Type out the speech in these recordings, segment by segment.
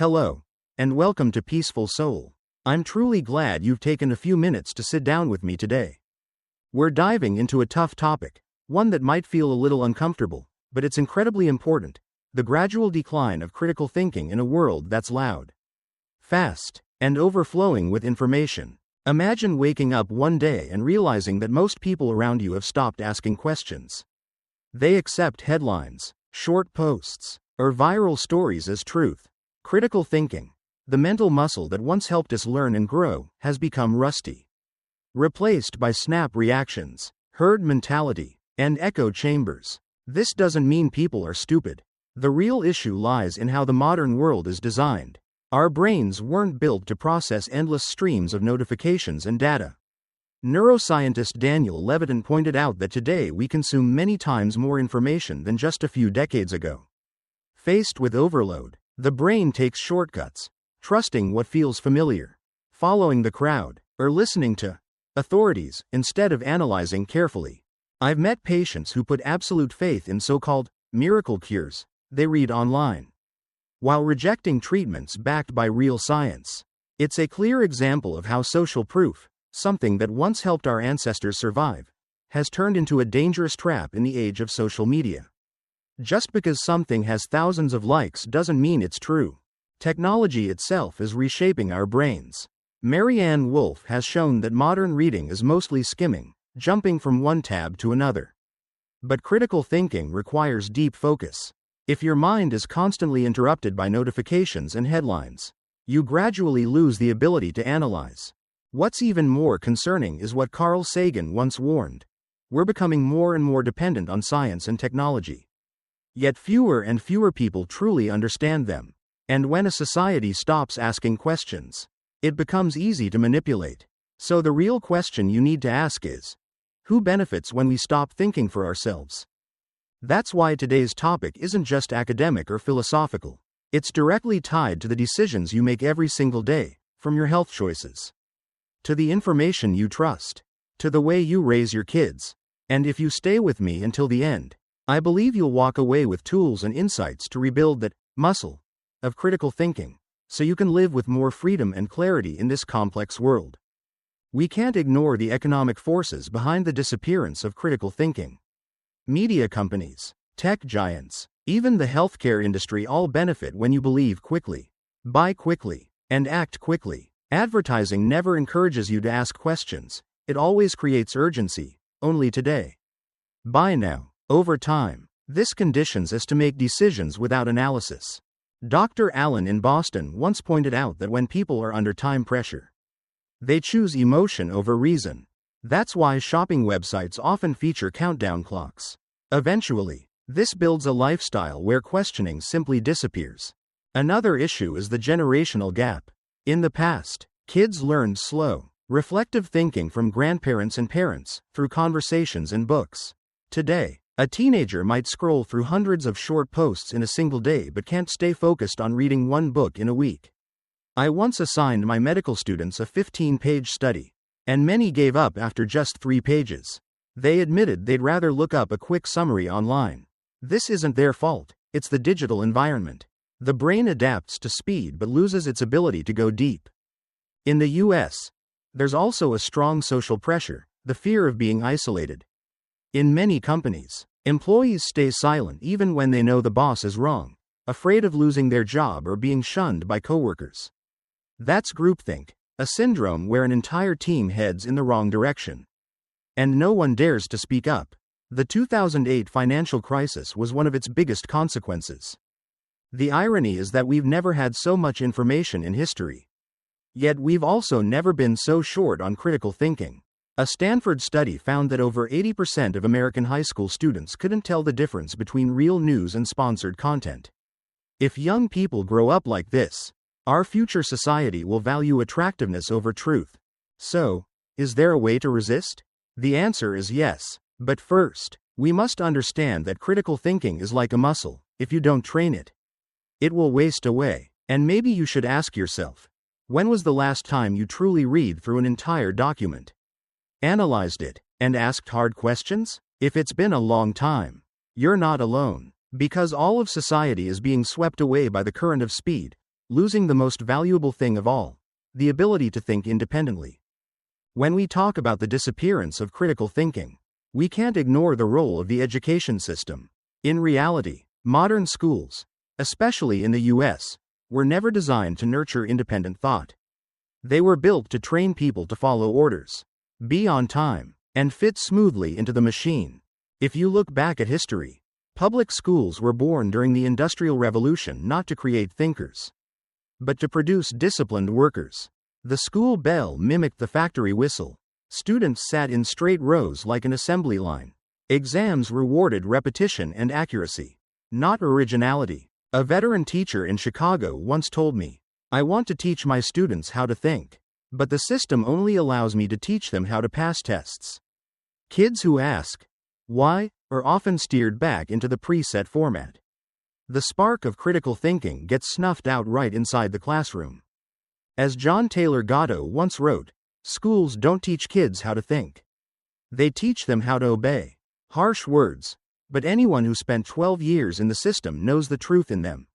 Hello, and welcome to Peaceful Soul. I'm truly glad you've taken a few minutes to sit down with me today. We're diving into a tough topic, one that might feel a little uncomfortable, but it's incredibly important: the gradual decline of critical thinking in a world that's loud, fast, and overflowing with information. Imagine waking up one day and realizing that most people around you have stopped asking questions. They accept headlines, short posts, or viral stories as truth. Critical thinking, the mental muscle that once helped us learn and grow, has become rusty. Replaced by snap reactions, herd mentality, and echo chambers. This doesn't mean people are stupid. The real issue lies in how the modern world is designed. Our brains weren't built to process endless streams of notifications and data. Neuroscientist Daniel Levitin pointed out that today we consume many times more information than just a few decades ago. Faced with overload, the brain takes shortcuts, trusting what feels familiar, following the crowd, or listening to authorities instead of analyzing carefully. I've met patients who put absolute faith in so-called miracle cures they read online, while rejecting treatments backed by real science. It's a clear example of how social proof, something that once helped our ancestors survive, has turned into a dangerous trap in the age of social media. Just because something has thousands of likes doesn't mean it's true. Technology itself is reshaping our brains. Marianne Wolf has shown that modern reading is mostly skimming, jumping from one tab to another. But critical thinking requires deep focus. If your mind is constantly interrupted by notifications and headlines, you gradually lose the ability to analyze. What's even more concerning is what Carl Sagan once warned: we're becoming more and more dependent on science and technology. Yet fewer and fewer people truly understand them. And when a society stops asking questions, it becomes easy to manipulate. So the real question you need to ask is, who benefits when we stop thinking for ourselves? That's why today's topic isn't just academic or philosophical. It's directly tied to the decisions you make every single day, from your health choices, to the information you trust, to the way you raise your kids. And if you stay with me until the end, I believe you'll walk away with tools and insights to rebuild that muscle of critical thinking, so you can live with more freedom and clarity in this complex world. We can't ignore the economic forces behind the disappearance of critical thinking. Media companies, tech giants, even the healthcare industry all benefit when you believe quickly, buy quickly, and act quickly. Advertising never encourages you to ask questions. It always creates urgency. Only today. Buy now. Over time, this conditions us to make decisions without analysis. Dr. Allen in Boston once pointed out that when people are under time pressure, they choose emotion over reason. That's why shopping websites often feature countdown clocks. Eventually, this builds a lifestyle where questioning simply disappears. Another issue is the generational gap. In the past, kids learned slow, reflective thinking from grandparents and parents, through conversations and books. Today, a teenager might scroll through hundreds of short posts in a single day but can't stay focused on reading one book in a week. I once assigned my medical students a 15-page study, and many gave up after just 3 pages. They admitted they'd rather look up a quick summary online. This isn't their fault, it's the digital environment. The brain adapts to speed but loses its ability to go deep. In the US, there's also a strong social pressure, the fear of being isolated. In many companies, employees stay silent even when they know the boss is wrong, afraid of losing their job or being shunned by coworkers. That's groupthink, a syndrome where an entire team heads in the wrong direction, and no one dares to speak up. The 2008 financial crisis was one of its biggest consequences. The irony is that we've never had so much information in history. Yet we've also never been so short on critical thinking. A Stanford study found that over 80% of American high school students couldn't tell the difference between real news and sponsored content. If young people grow up like this, our future society will value attractiveness over truth. So, is there a way to resist? The answer is yes. But first, we must understand that critical thinking is like a muscle. If you don't train it, it will waste away. And maybe you should ask yourself, when was the last time you truly read through an entire document, analyzed it, and asked hard questions? If it's been a long time, you're not alone. Because all of society is being swept away by the current of speed, losing the most valuable thing of all, the ability to think independently. When we talk about the disappearance of critical thinking, we can't ignore the role of the education system. In reality, modern schools, especially in the US, were never designed to nurture independent thought. They were built to train people to follow orders, be on time, and fit smoothly into the machine. If you look back at history, public schools were born during the Industrial Revolution not to create thinkers, but to produce disciplined workers. The school bell mimicked the factory whistle. Students sat in straight rows like an assembly line. Exams rewarded repetition and accuracy, not originality. A veteran teacher in Chicago once told me, "I want to teach my students how to think, but the system only allows me to teach them how to pass tests." Kids who ask, why, are often steered back into the preset format. The spark of critical thinking gets snuffed out right inside the classroom. As John Taylor Gatto once wrote, schools don't teach kids how to think. They teach them how to obey. Harsh words, but anyone who spent 12 years in the system knows the truth in them.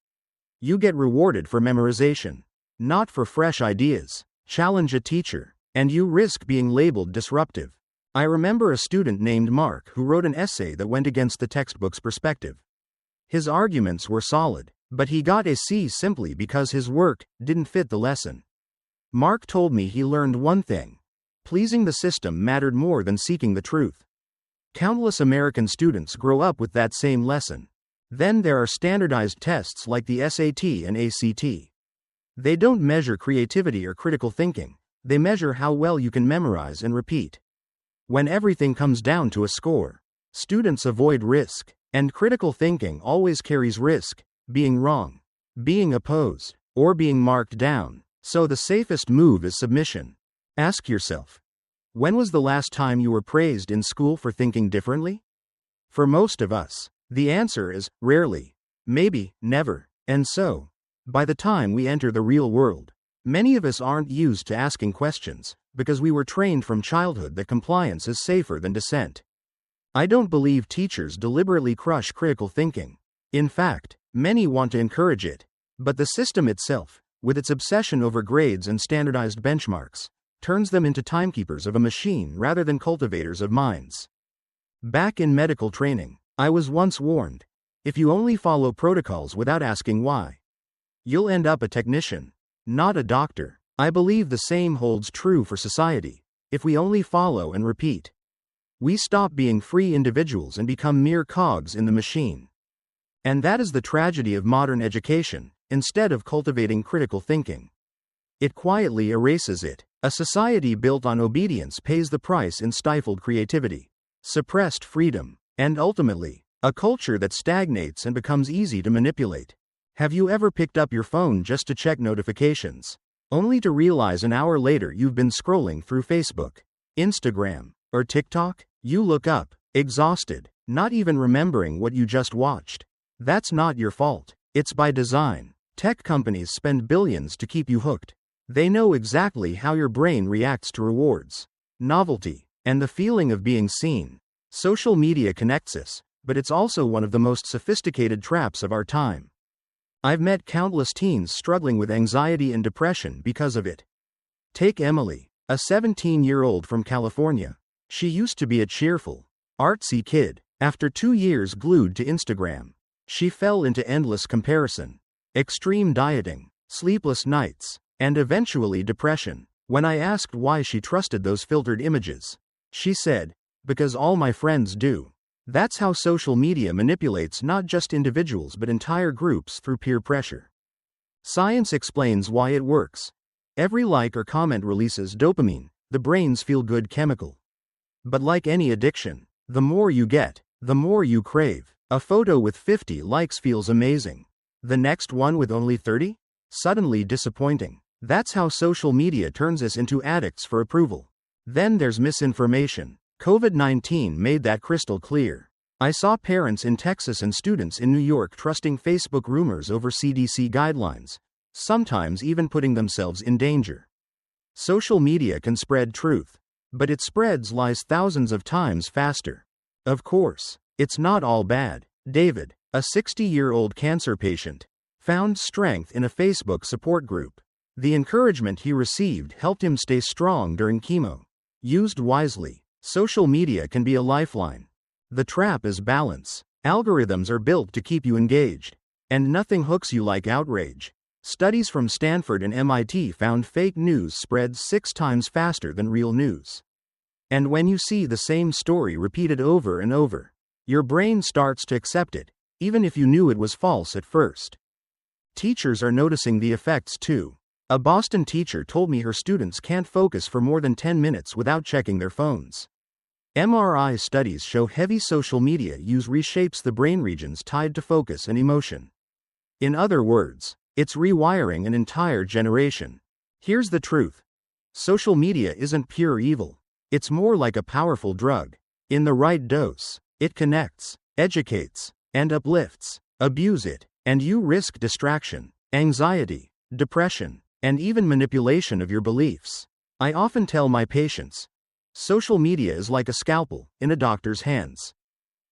You get rewarded for memorization, not for fresh ideas. Challenge a teacher, and you risk being labeled disruptive. I remember a student named Mark who wrote an essay that went against the textbook's perspective. His arguments were solid, but he got a C simply because his work didn't fit the lesson. Mark told me he learned one thing: pleasing the system mattered more than seeking the truth. Countless American students grow up with that same lesson. Then there are standardized tests like the SAT and ACT. They don't measure creativity or critical thinking, they measure how well you can memorize and repeat. When everything comes down to a score, students avoid risk, and critical thinking always carries risk: being wrong, being opposed, or being marked down. So the safest move is submission. Ask yourself, when was the last time you were praised in school for thinking differently? For most of us, the answer is rarely, maybe never. And so, by the time we enter the real world, many of us aren't used to asking questions, because we were trained from childhood that compliance is safer than dissent. I don't believe teachers deliberately crush critical thinking. In fact, many want to encourage it. But the system itself, with its obsession over grades and standardized benchmarks, turns them into timekeepers of a machine rather than cultivators of minds. Back in medical training, I was once warned, if you only follow protocols without asking why, you'll end up a technician, not a doctor. I believe the same holds true for society. If we only follow and repeat, we stop being free individuals and become mere cogs in the machine. And that is the tragedy of modern education. Instead of cultivating critical thinking, it quietly erases it. A society built on obedience pays the price in stifled creativity, suppressed freedom, and ultimately, a culture that stagnates and becomes easy to manipulate. Have you ever picked up your phone just to check notifications, only to realize an hour later you've been scrolling through Facebook, Instagram, or TikTok? You look up, exhausted, not even remembering what you just watched. That's not your fault. It's by design. Tech companies spend billions to keep you hooked. They know exactly how your brain reacts to rewards, novelty, and the feeling of being seen. Social media connects us, but it's also one of the most sophisticated traps of our time. I've met countless teens struggling with anxiety and depression because of it. Take Emily, a 17-year-old from California. She used to be a cheerful, artsy kid. After 2 years glued to Instagram, she fell into endless comparison, extreme dieting, sleepless nights, and eventually depression. When I asked why she trusted those filtered images, she said, "Because all my friends do." That's how social media manipulates not just individuals but entire groups through peer pressure. Science explains why it works. Every like or comment releases dopamine, the brain's feel-good chemical. But like any addiction, the more you get, the more you crave. A photo with 50 likes feels amazing. The next one with only 30? Suddenly disappointing. That's how social media turns us into addicts for approval. Then there's misinformation. COVID-19 made that crystal clear. I saw parents in Texas and students in New York trusting Facebook rumors over CDC guidelines, sometimes even putting themselves in danger. Social media can spread truth, but it spreads lies thousands of times faster. Of course, it's not all bad. David, a 60-year-old cancer patient, found strength in a Facebook support group. The encouragement he received helped him stay strong during chemo. Used wisely, social media can be a lifeline. The trap is balance. Algorithms are built to keep you engaged. And nothing hooks you like outrage. Studies from Stanford and MIT found fake news spreads 6 times faster than real news. And when you see the same story repeated over and over, your brain starts to accept it, even if you knew it was false at first. Teachers are noticing the effects too. A Boston teacher told me her students can't focus for more than 10 minutes without checking their phones. MRI studies show heavy social media use reshapes the brain regions tied to focus and emotion. In other words, it's rewiring an entire generation. Here's the truth. Social media isn't pure evil. It's more like a powerful drug. In the right dose, it connects, educates, and uplifts. Abuse it, and you risk distraction, anxiety, depression, and even manipulation of your beliefs. I often tell my patients, social media is like a scalpel in a doctor's hands.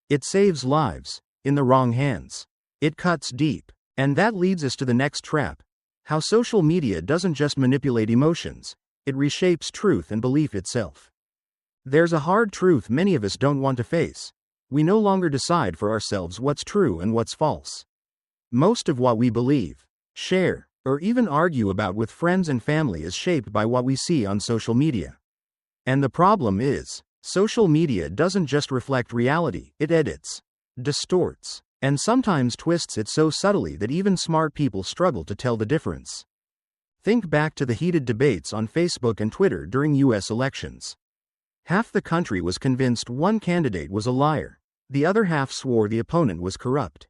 It saves lives. In the wrong hands, it cuts deep. And that leads us to the next trap. How social media doesn't just manipulate emotions, it reshapes truth and belief itself. There's a hard truth many of us don't want to face. We no longer decide for ourselves what's true and what's false. Most of what we believe, share, or even argue about with friends and family is shaped by what we see on social media. And the problem is, social media doesn't just reflect reality, it edits, distorts, and sometimes twists it so subtly that even smart people struggle to tell the difference. Think back to the heated debates on Facebook and Twitter during US elections. Half the country was convinced one candidate was a liar. The other half swore the opponent was corrupt.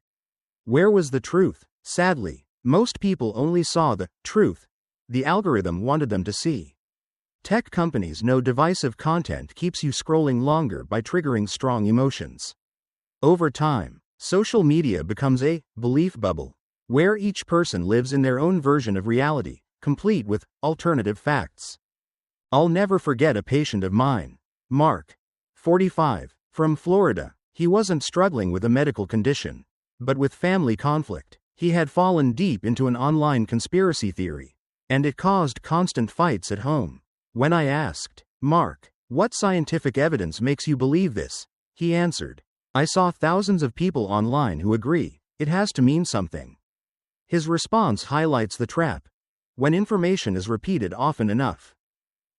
Where was the truth? Sadly, most people only saw the truth the algorithm wanted them to see. Tech companies know divisive content keeps you scrolling longer by triggering strong emotions. Over time, social media becomes a belief bubble, where each person lives in their own version of reality, complete with alternative facts. I'll never forget a patient of mine, Mark, 45, from Florida. He wasn't struggling with a medical condition, but with family conflict. He had fallen deep into an online conspiracy theory, and it caused constant fights at home. When I asked, Mark, what scientific evidence makes you believe this? He answered, I saw thousands of people online who agree. It has to mean something. His response highlights the trap. When information is repeated often enough,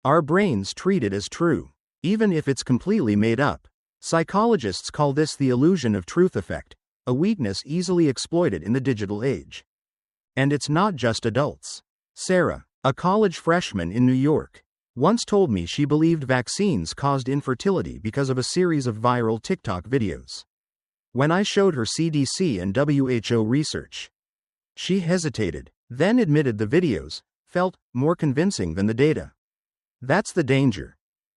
our brains treat it as true, even if it's completely made up. Psychologists call this the illusion of truth effect, a weakness easily exploited in the digital age. And it's not just adults. Sarah, a college freshman in New York, once told me she believed vaccines caused infertility because of a series of viral TikTok videos. When I showed her CDC and WHO research, she hesitated, then admitted the videos felt more convincing than the data. That's the danger.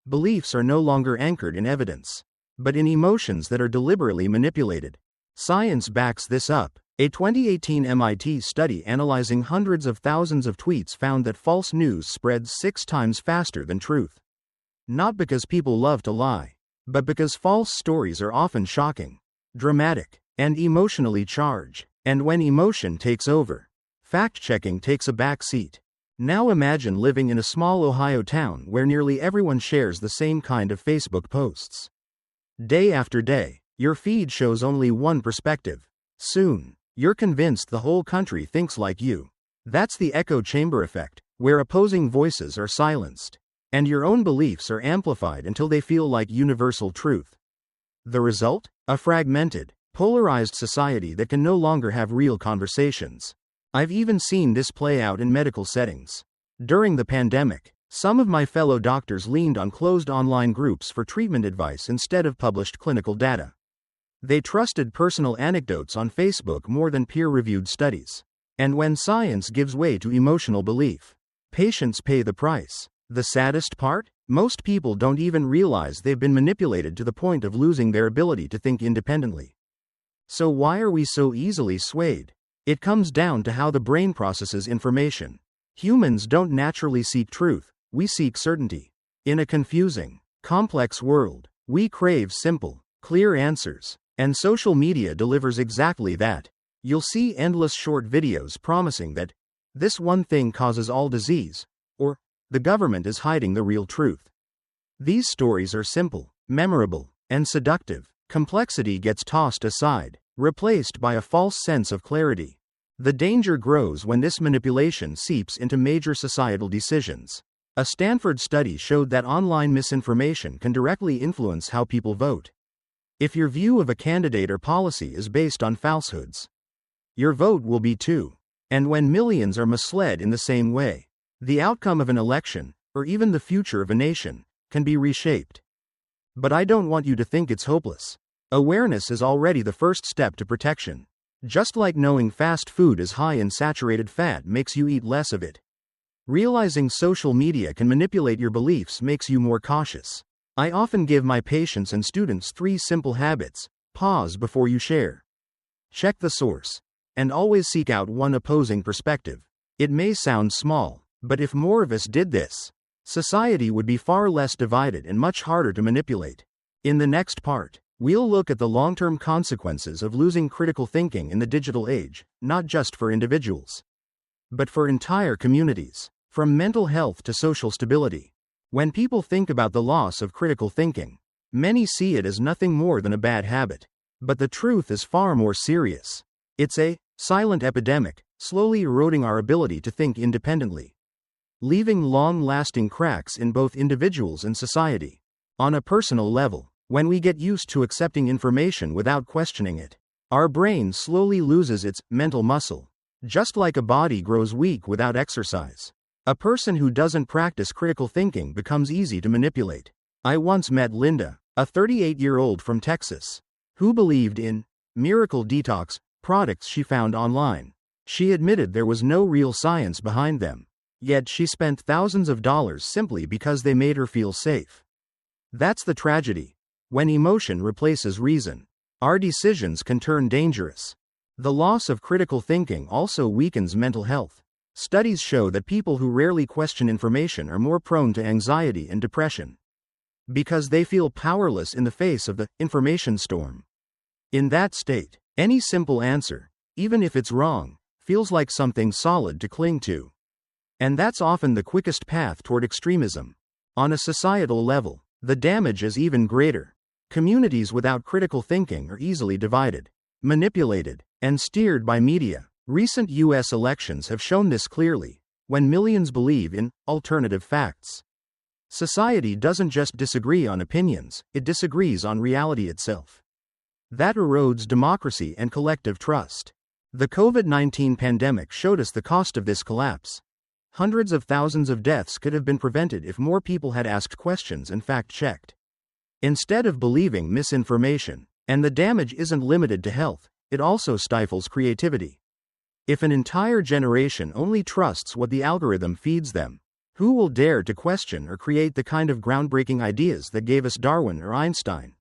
Beliefs are no longer anchored in evidence, but in emotions that are deliberately manipulated. Science backs this up. A 2018 MIT study analyzing hundreds of thousands of tweets found that false news spreads 6 times faster than truth. Not because people love to lie, but because false stories are often shocking, dramatic, and emotionally charged. And when emotion takes over, fact-checking takes a back seat. Now imagine living in a small Ohio town where nearly everyone shares the same kind of Facebook posts. Day after day, your feed shows only one perspective. Soon, you're convinced the whole country thinks like you. That's the echo chamber effect, where opposing voices are silenced, and your own beliefs are amplified until they feel like universal truth. The result? A fragmented, polarized society that can no longer have real conversations. I've even seen this play out in medical settings. During the pandemic, some of my fellow doctors leaned on closed online groups for treatment advice instead of published clinical data. They trusted personal anecdotes on Facebook more than peer-reviewed studies. And when science gives way to emotional belief, patients pay the price. The saddest part? Most people don't even realize they've been manipulated to the point of losing their ability to think independently. So why are we so easily swayed? It comes down to how the brain processes information. Humans don't naturally seek truth, we seek certainty. In a confusing, complex world, we crave simple, clear answers. And social media delivers exactly that. You'll see endless short videos promising that this one thing causes all disease, or the government is hiding the real truth. These stories are simple, memorable, and seductive. Complexity gets tossed aside, replaced by a false sense of clarity. The danger grows when this manipulation seeps into major societal decisions. A Stanford study showed that online misinformation can directly influence how people vote. If your view of a candidate or policy is based on falsehoods, your vote will be too. And when millions are misled in the same way, the outcome of an election, or even the future of a nation, can be reshaped. But I don't want you to think it's hopeless. Awareness is already the first step to protection. Just like knowing fast food is high in saturated fat makes you eat less of it, realizing social media can manipulate your beliefs makes you more cautious. I often give my patients and students 3 simple habits. Pause before you share. Check the source. And always seek out one opposing perspective. It may sound small, but if more of us did this, society would be far less divided and much harder to manipulate. In the next part, we'll look at the long-term consequences of losing critical thinking in the digital age, not just for individuals, but for entire communities, from mental health to social stability. When people think about the loss of critical thinking, many see it as nothing more than a bad habit. But the truth is far more serious. It's a silent epidemic, slowly eroding our ability to think independently, leaving long-lasting cracks in both individuals and society. On a personal level, when we get used to accepting information without questioning it, our brain slowly loses its mental muscle, just like a body grows weak without exercise. A person who doesn't practice critical thinking becomes easy to manipulate. I once met Linda, a 38-year-old from Texas, who believed in miracle detox products she found online. She admitted there was no real science behind them, yet she spent thousands of dollars simply because they made her feel safe. That's the tragedy. When emotion replaces reason, our decisions can turn dangerous. The loss of critical thinking also weakens mental health. Studies show that people who rarely question information are more prone to anxiety and depression, because they feel powerless in the face of the information storm. In that state, any simple answer, even if it's wrong, feels like something solid to cling to. And that's often the quickest path toward extremism. On a societal level, the damage is even greater. Communities without critical thinking are easily divided, manipulated, and steered by media. Recent U.S. elections have shown this clearly. When millions believe in alternative facts, society doesn't just disagree on opinions, it disagrees on reality itself. That erodes democracy and collective trust. The COVID-19 pandemic showed us the cost of this collapse. Hundreds of thousands of deaths could have been prevented if more people had asked questions and fact-checked, instead of believing misinformation. And the damage isn't limited to health, it also stifles creativity. If an entire generation only trusts what the algorithm feeds them, who will dare to question or create the kind of groundbreaking ideas that gave us Darwin or Einstein?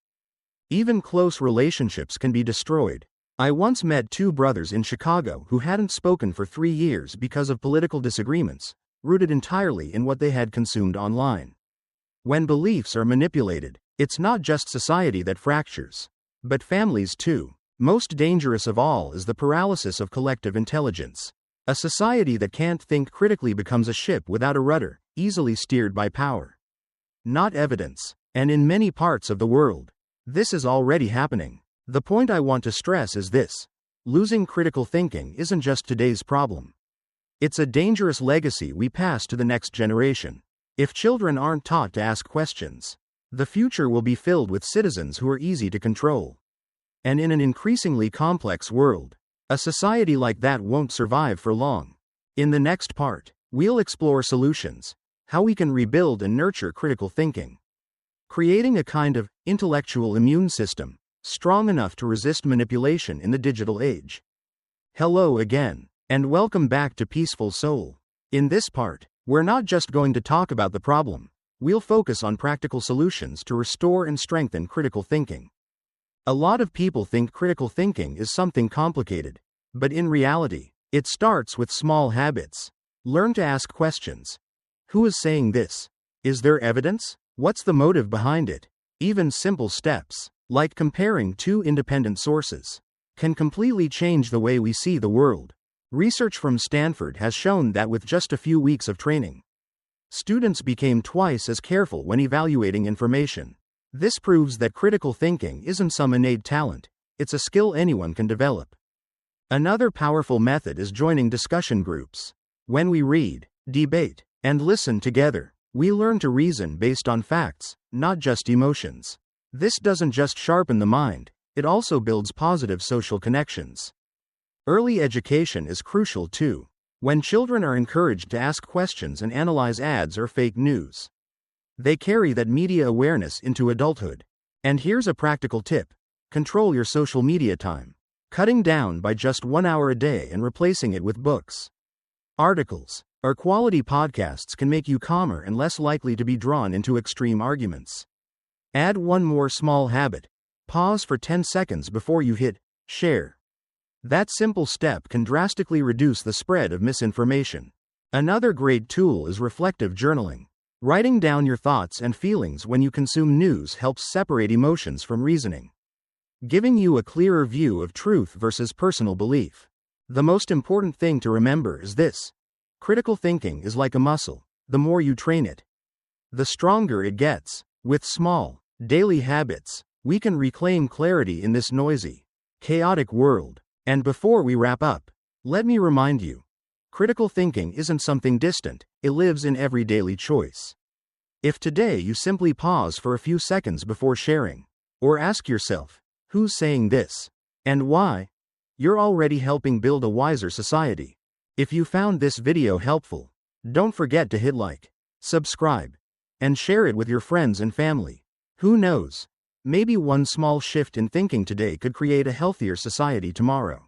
Even close relationships can be destroyed. I once met 2 brothers in Chicago who hadn't spoken for 3 years because of political disagreements, rooted entirely in what they had consumed online. When beliefs are manipulated, it's not just society that fractures, but families too. Most dangerous of all is the paralysis of collective intelligence. A society that can't think critically becomes a ship without a rudder, easily steered by power, not evidence. And in many parts of the world, this is already happening. The point I want to stress is this: losing critical thinking isn't just today's problem. It's a dangerous legacy we pass to the next generation. If children aren't taught to ask questions, the future will be filled with citizens who are easy to control. And in an increasingly complex world, a society like that won't survive for long. In the next part, we'll explore solutions, how we can rebuild and nurture critical thinking, creating a kind of intellectual immune system, strong enough to resist manipulation in the digital age. Hello again, and welcome back to Peaceful Soul. In this part, we're not just going to talk about the problem, we'll focus on practical solutions to restore and strengthen critical thinking. A lot of people think critical thinking is something complicated, but in reality, it starts with small habits. Learn to ask questions. Who is saying this? Is there evidence? What's the motive behind it? Even simple steps, like comparing 2 independent sources, can completely change the way we see the world. Research from Stanford has shown that with just a few weeks of training, students became twice as careful when evaluating information. This proves that critical thinking isn't some innate talent, it's a skill anyone can develop. Another powerful method is joining discussion groups. When we read, debate, and listen together, we learn to reason based on facts, not just emotions. This doesn't just sharpen the mind, it also builds positive social connections. Early education is crucial too. When children are encouraged to ask questions and analyze ads or fake news, they carry that media awareness into adulthood. And here's a practical tip: control your social media time. Cutting down by just 1 hour a day and replacing it with books, articles, or quality podcasts can make you calmer and less likely to be drawn into extreme arguments. Add one more small habit: pause for 10 seconds before you hit share. That simple step can drastically reduce the spread of misinformation. Another great tool is reflective journaling. Writing down your thoughts and feelings when you consume news helps separate emotions from reasoning, giving you a clearer view of truth versus personal belief. The most important thing to remember is this: critical thinking is like a muscle. The more you train it, the stronger it gets. With small, daily habits, we can reclaim clarity in this noisy, chaotic world. And before we wrap up, let me remind you, critical thinking isn't something distant, it lives in every daily choice. If today you simply pause for a few seconds before sharing, or ask yourself, who's saying this, and why, you're already helping build a wiser society. If you found this video helpful, don't forget to hit like, subscribe, and share it with your friends and family. Who knows? Maybe one small shift in thinking today could create a healthier society tomorrow.